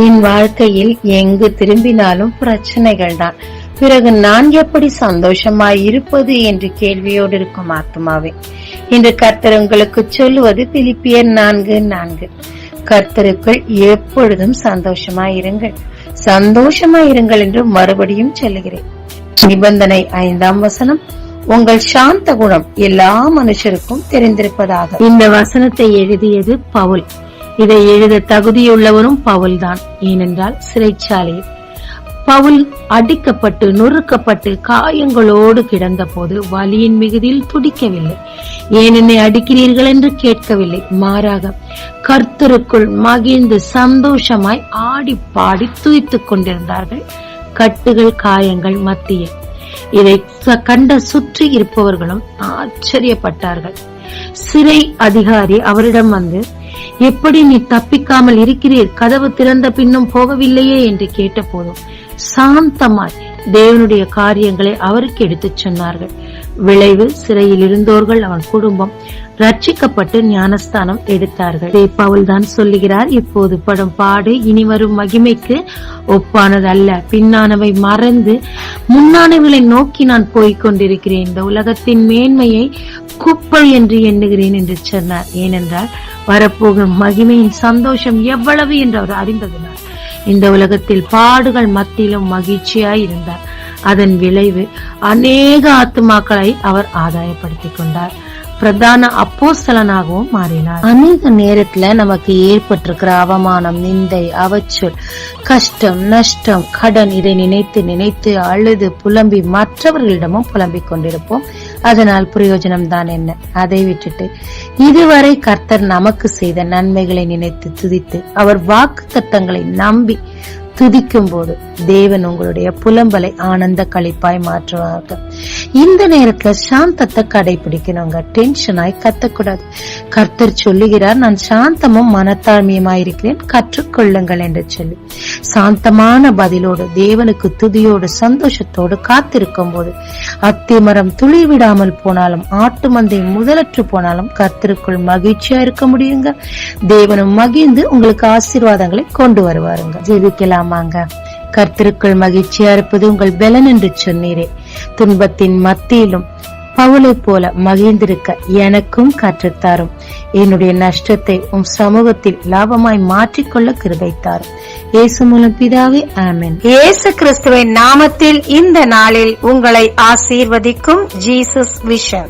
என் வாழ்க்கையில் எங்கு திரும்பினாலும் பிரச்சனைகள் தான். பிறகு நான் எப்படி சந்தோஷமாய் இருப்பது என்று கேள்வியோடு இருக்கும் ஆத்மாவே, இன்று கர்த்தர் உங்களுக்கு சொல்லுவது பிலிப்பியர் 4:4. கர்த்தருக்குள் எப்பொழுதும் சந்தோஷமாயிருங்கள், சந்தோஷமாயிருங்கள் என்று மறுபடியும் சொல்லுகிறேன். நிபந்தனை 5ஆம் வசனம், உங்கள் சாந்த குணம் எல்லா மனுஷருக்கும் தெரிந்திருப்பதாக. இந்த வசனத்தை எழுதியது பவுல். இதை எழுத தகுதியுள்ளவரும் பவுல் தான். ஏனென்றால் சிறைச்சாலையில் பவுல் அடிக்கப்பட்டு நொறுக்கப்பட்டு காயங்களோடு கிடந்த போது வலியின் மிகுதியில் துடிக்கவில்லை. ஏன் என்னை அடிக்கிறீர்கள் என்று கேட்கவில்லை. மாறாக கர்த்தருக்குள் மகிழ்ந்து சந்தோஷமாய் ஆடி பாடி துதித்துக் கொண்டிருந்தார்கள், கட்டுகள் காயங்கள் மத்தியில். இதை கண்ட சுற்றி இருப்பவர்களும் ஆச்சரியப்பட்டார்கள். சிறை அதிகாரி அவரிடம் வந்து, எப்படி நீ தப்பிக்காமல் இருக்கிறீர், கதவு திறந்த பின்னும் போகவில்லையே என்று கேட்ட போதும் சாந்தமாய் தேவனுடைய காரியங்களை அவருக்கு எடுத்துச் சொன்னார்கள். விளைவு, சிறையில் இருந்தோர்கள் அவன் குடும்பம் ரட்சிக்கப்பட்டு ஞானஸ்தானம் எடுத்தார்கள். பவுல் தான் சொல்லுகிறார், இப்போது படும் பாடு இனி வரும் மகிமைக்கு ஒப்பானது அல்ல. பின்னானவை மறந்து முன்னானவைகளை நோக்கி நான் போய்கொண்டிருக்கிறேன். இந்த உலகத்தின் மேன்மையை குப்பை என்று எண்ணுகிறேன் என்று சொன்னார். ஏனென்றால் வரப்போகும் மகிமையின் சந்தோஷம் எவ்வளவு என்று அவர் அறிந்ததினார் இந்த உலகத்தில் பாடுகள் மத்தியிலும் மகிழ்ச்சியாய் இருந்தார். அதன் விளைவு அநேக ஆத்துமாக்களை அவர் ஆதாயப்படுத்திக் கொண்டார். பிரதான அப்போஸ்தலனாகவும் மாறினார். அநேக நேரத்துல நமக்கு ஏற்பட்டிருக்கிற அவமானம், நிந்தை, அவச்சொல், கஷ்டம், நஷ்டம், கடன், இதை நினைத்து நினைத்து அழுது புலம்பி மற்றவர்களிடமும் புலம்பிக் கொண்டிருப்போம். அதனால் பிரயோஜனம் தான் என்ன? அதை விட்டுட்டு இதுவரை கர்த்தர் நமக்கு செய்த நன்மைகளை நினைத்து துதித்து அவர் வாக்கு தத்தங்களை நம்பி துதிக்கும் போது தேவன் உங்களுடைய புலம்பலை ஆனந்த களிப்பாய் மாற்றுவார்கள். இந்த நேரத்துல சாந்தத்தை கடைபிடிக்கணுங்க. டென்ஷனாய் கத்தக்கூடாது. கர்த்தர் சொல்லுகிறார், நான் சாந்தமும் மனத்தாழ்மையுமாயிருக்கிறேன், கற்றுக்கொள்ளுங்கள் என்று சொல்லி சாந்தமான பதிலோடு தேவனுக்கு துதியோடு சந்தோஷத்தோடு காத்திருக்கும் போது அத்திமரம் துளி விடாமல் போனாலும் ஆட்டு மந்தை முதலற்று போனாலும் கர்த்தருக்குள் மகிழ்ச்சியா இருக்க முடியுங்க. தேவனும் மகிழ்ந்து உங்களுக்கு ஆசீர்வாதங்களை கொண்டு வருவாருங்க. ஜெபிக்கலாமாங்க. கர்த்தருக்குள் மகிழ்ச்சியா இருப்பது உங்கள் பலன் என்று சொன்னீரே. துன்பத்தின் மத்தியிலும் பவுலை போல மகிழ்ந்திருக்க எனக்கும் கற்றுத்தாரும். என்னுடைய நஷ்டத்தை உம் சமூகத்தில் லாபமாய் மாற்றிக்கொள்ள கிருபைத்தாரும். இயேசு மூலம் பிதாவே, ஆமென். இயேசு கிறிஸ்துவின் நாமத்தில் இந்த நாளில் உங்களை ஆசீர்வதிக்கும் ஜீசஸ் விஷன்.